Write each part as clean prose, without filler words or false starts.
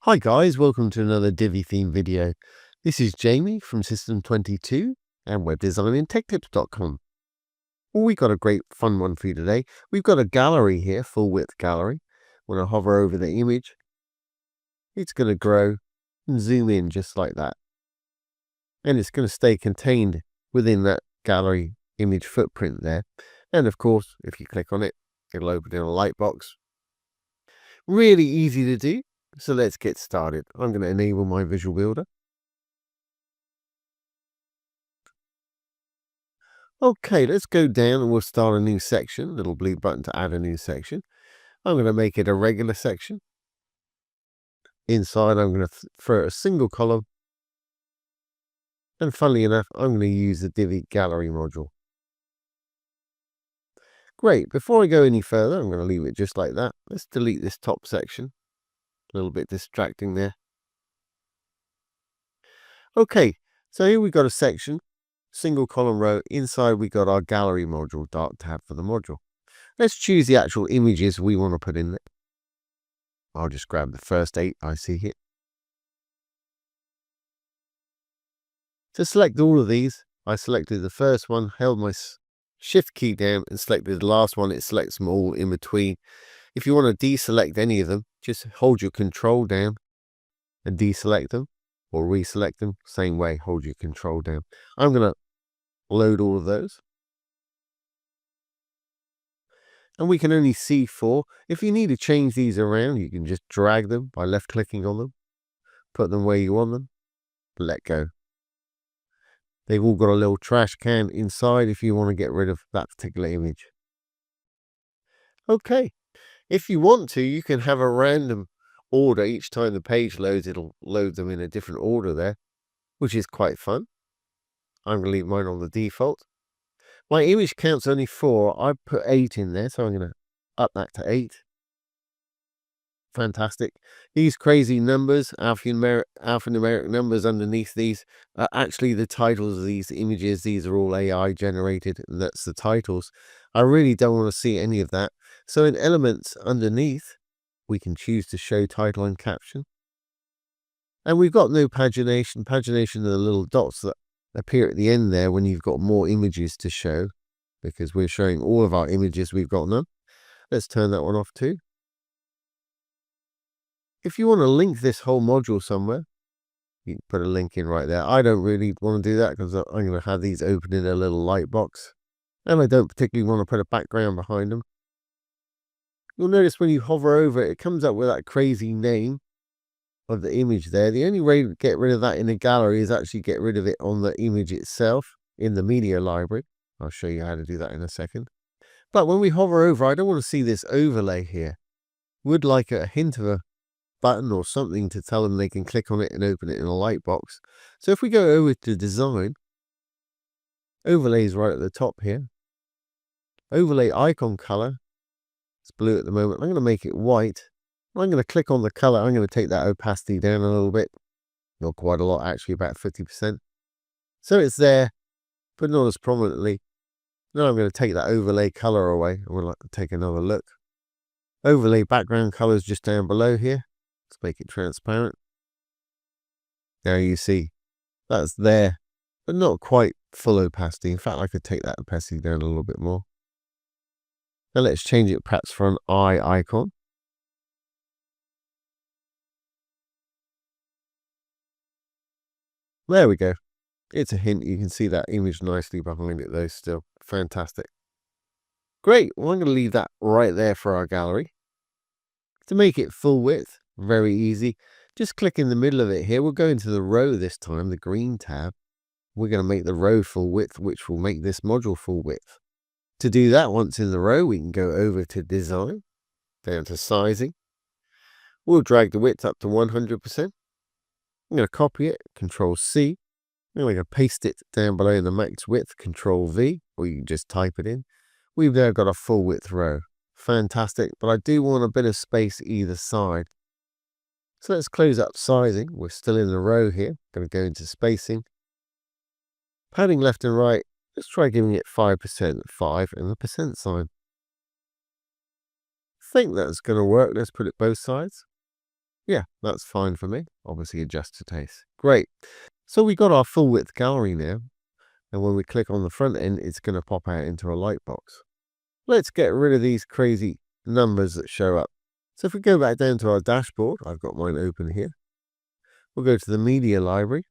Hi guys, welcome to another Divi theme video. This is Jamie from System 22 and webdesignandtechtips.com. Well, we got a great fun one for you today. We've got a gallery here, full width gallery. When I hover over the image, it's going to grow and zoom in just like that. And it's going to stay contained within that gallery image footprint there. And of course, if you click on it, it'll open in a lightbox. Really easy to do. So let's get started. I'm going to enable my visual builder. Okay, let's go down and we'll start a new section. Little blue button to add a new section. I'm going to make it a regular section. Inside, I'm going to throw a single column. And funnily enough, I'm going to use the Divi gallery module. Great. Before I go any further, I'm going to leave it just like that. Let's delete this top section. A little bit distracting there. Okay, so here we've got a section, single column row. Inside we got our gallery module, dark tab for the module. Let's choose the actual images we want to put in there. I'll just grab the first 8 I see here. To select all of these, I selected the first one, held my shift key down and selected the last one. It selects them all in between. If you want to deselect any of them, just hold your control down and deselect them, or reselect them. Same way, hold your control down. I'm going to load all of those. And we can only see 4. If you need to change these around, you can just drag them by left clicking on them, put them where you want them, let go. They've all got a little trash can inside if you want to get rid of that particular image. Okay, if you want to, you can have a random order. Each time the page loads, it'll load them in a different order there, which is quite fun. I'm going to leave mine on the default. My image count's only 4. I put 8 in there, so I'm going to up that to 8. Fantastic. These crazy numbers, alphanumeric numbers underneath these, are actually the titles of these images. These are all AI generated, and that's the titles. I really don't want to see any of that. So in elements underneath, we can choose to show title and caption. And we've got no pagination. Pagination are the little dots that appear at the end there when you've got more images to show, because we're showing all of our images. We've got none. Let's turn that one off too. If you want to link this whole module somewhere, you can put a link in right there. I don't really want to do that because I'm going to have these open in a little light box, and I don't particularly want to put a background behind them. You'll notice when you hover over it, it comes up with that crazy name of the image there. The only way to get rid of that in a gallery is actually get rid of it on the image itself in the media library. I'll show you how to do that in a second. But when we hover over, I don't want to see this overlay here. Would like a hint of a button or something to tell them they can click on it and open it in a light box. So if we go over to design, overlay is right at the top here. Overlay icon color, it's blue at the moment. I'm going to make it white. I'm going to click on the color. I'm going to take that opacity down a little bit. Not quite a lot, actually, about 50%. So it's there, but not as prominently. Now I'm going to take that overlay color away. I would like to take another look. Overlay background color is just down below here. Let's make it transparent. Now you see that's there, but not quite full opacity. In fact, I could take that opacity down a little bit more. Now let's change it perhaps for an eye icon. There we go. It's a hint. You can see that image nicely behind it though still. Fantastic. Great. Well, I'm going to leave that right there for our gallery. To make it full width, very easy. Just click in the middle of it here. We'll go into the row this time, the green tab. We're going to make the row full width, which will make this module full width. To do that, once in the row, we can go over to design, down to sizing. We'll drag the width up to 100%. I'm going to copy it, Control C. I'm going to paste it down below in the max width, Control V, or you can just type it in. We've now got a full width row. Fantastic, but I do want a bit of space either side. So let's close up sizing. We're still in the row here. Going to go into spacing. Padding left and right. Let's try giving it 5%, 5 and the percent sign. I think that's going to work. Let's put it both sides. Yeah, that's fine for me. Obviously adjust to taste. Great. So we got our full width gallery now. And when we click on the front end, it's going to pop out into a light box. Let's get rid of these crazy numbers that show up. So if we go back down to our dashboard, I've got mine open here. We'll go to the media library.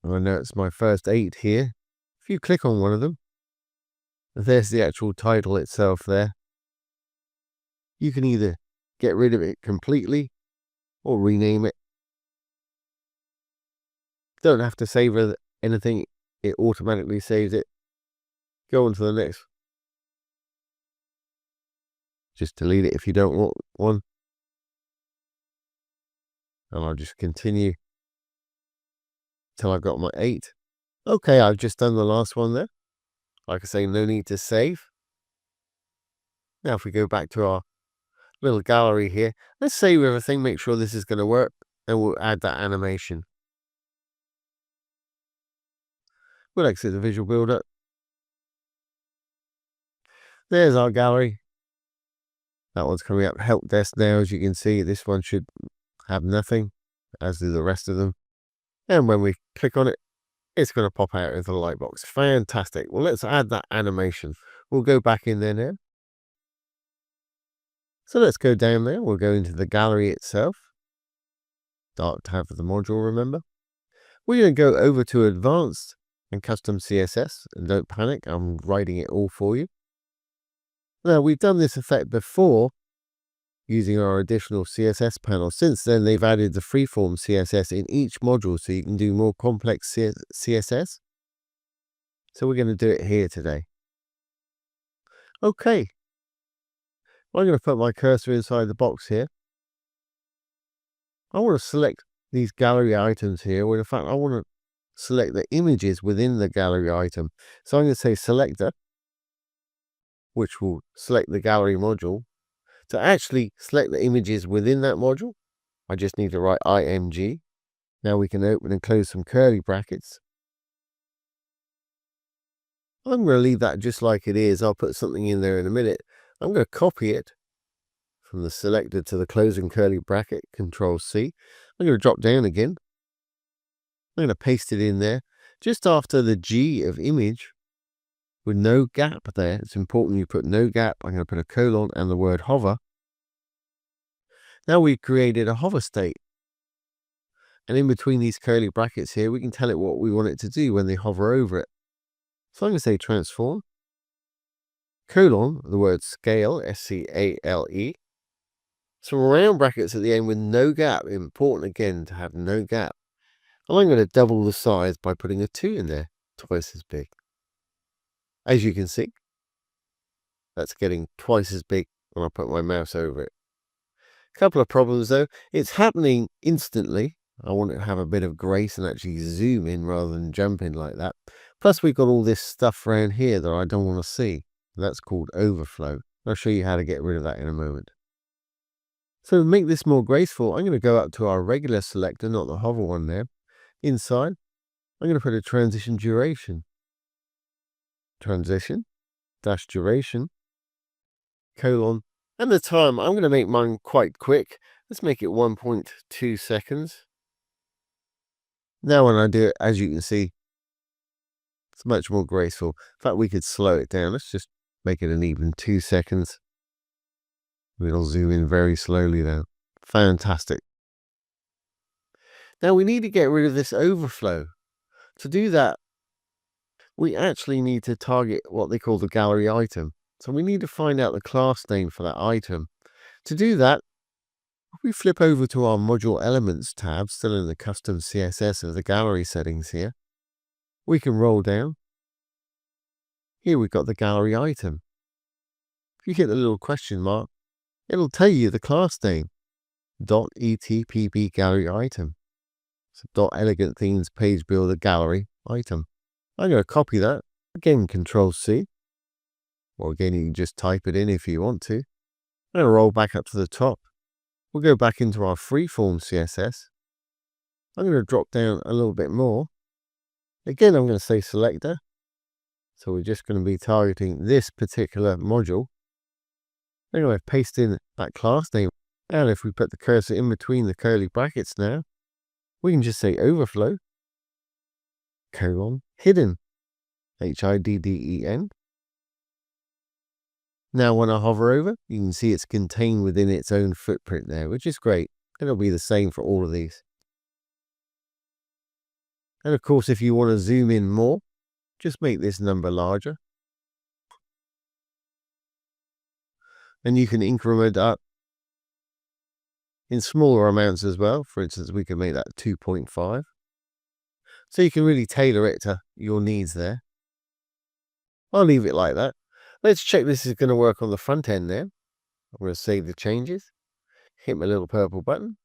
I know it's my first 8 here. If you click on one of them, there's the actual title itself there. You can either get rid of it completely or rename it. Don't have to save anything. It automatically saves it. Go on to the next. Just delete it if you don't want one. And I'll just continue till I've got my 8. Okay, I've just done the last one there. Like I say, no need to save. Now if we go back to our little gallery here, let's save everything, make sure this is going to work, and we'll add that animation. We'll exit the visual builder. There's our gallery. That one's coming up help desk now. As you can see, this one should have nothing, as do the rest of them. And when we click on it, it's going to pop out into the light box. Fantastic. Well, let's add that animation. We'll go back in there now. So let's go down there. We'll go into the gallery itself. Dark tab for the module, remember? We're going to go over to advanced and custom CSS. And don't panic, I'm writing it all for you. Now, we've done this effect before using our additional CSS panel. Since then, they've added the freeform CSS in each module so you can do more complex CSS. So we're going to do it here today. Okay. Well, I'm going to put my cursor inside the box here. I want to select these gallery items here. Well, in fact, I want to select the images within the gallery item. So I'm going to say selector, which will select the gallery module. To actually select the images within that module, I just need to write img. Now we can open and close some curly brackets. I'm going to leave that just like it is. I'll put something in there in a minute. I'm going to copy it from the selector to the closing curly bracket, Control C. I'm going to drop down again. I'm going to paste it in there. Just after the G of image, with no gap there. It's important you put no gap. I'm going to put a colon and the word hover. Now we've created a hover state. And in between these curly brackets here, we can tell it what we want it to do when they hover over it. So I'm going to say transform, colon, the word scale, S-C-A-L-E. Some round brackets at the end with no gap. Important again to have no gap. And I'm going to double the size by putting a 2 in there, twice as big. As you can see, that's getting twice as big when I put my mouse over it. A couple of problems though. It's happening instantly. I want it to have a bit of grace and actually zoom in rather than jump in like that. Plus we've got all this stuff around here that I don't want to see. That's called overflow. I'll show you how to get rid of that in a moment. So to make this more graceful, I'm going to go up to our regular selector, not the hover one there. Inside, I'm going to put a transition duration. Transition, dash duration, colon, and the time. I'm going to make mine quite quick. Let's make it 1.2 seconds. Now when I do it, as you can see, it's much more graceful. In fact, we could slow it down. Let's just make it an even 2 seconds. We'll zoom in very slowly now. Fantastic. Now we need to get rid of this overflow. To do that, we actually need to target what they call the gallery item. So we need to find out the class name for that item. To do that, if we flip over to our module elements tab, still in the custom CSS of the gallery settings here, we can roll down. Here we've got the gallery item. If you hit the little question mark, it'll tell you the class name, .etpb gallery item. So .elegant themes page builder gallery item. I'm going to copy that. Again, Control C. Or again, you can just type it in if you want to. I'm going to roll back up to the top. We'll go back into our freeform CSS. I'm going to drop down a little bit more. Again, I'm going to say selector. So we're just going to be targeting this particular module. Anyway, paste in that class name. And if we put the cursor in between the curly brackets now, we can just say overflow, hidden, HIDDEN. Now when I hover over, you can see it's contained within its own footprint there, which is great. It'll be the same for all of these. And of course, if you want to zoom in more, just make this number larger. And you can increment up in smaller amounts as well. For instance, we can make that 2.5. So you can really tailor it to your needs there. I'll leave it like that. Let's check this is going to work on the front end now. I'm going to save the changes. Hit my little purple button.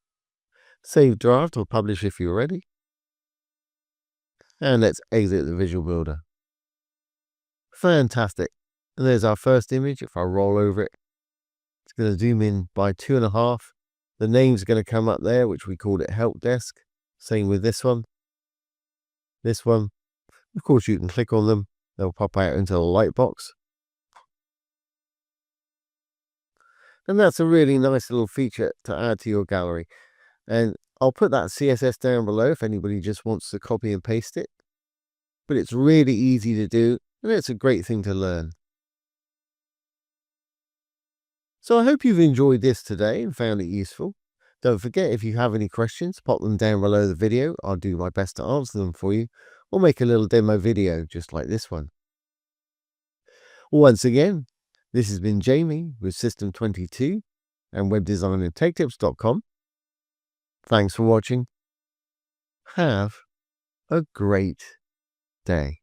Save draft or publish if you're ready. And let's exit the Visual Builder. Fantastic. And there's our first image. If I roll over it, it's going to zoom in by 2.5. The name's going to come up there, which we called it Help Desk. Same with this one. This one. Of course, you can click on them. They'll pop out into the light box. And that's a really nice little feature to add to your gallery. And I'll put that CSS down below if anybody just wants to copy and paste it. But it's really easy to do, and it's a great thing to learn. So I hope you've enjoyed this today and found it useful. Don't forget, if you have any questions, pop them down below the video. I'll do my best to answer them for you, or make a little demo video just like this one. Once again, this has been Jamie with System22 and webdesignandtechtips.com. Thanks for watching. Have a great day.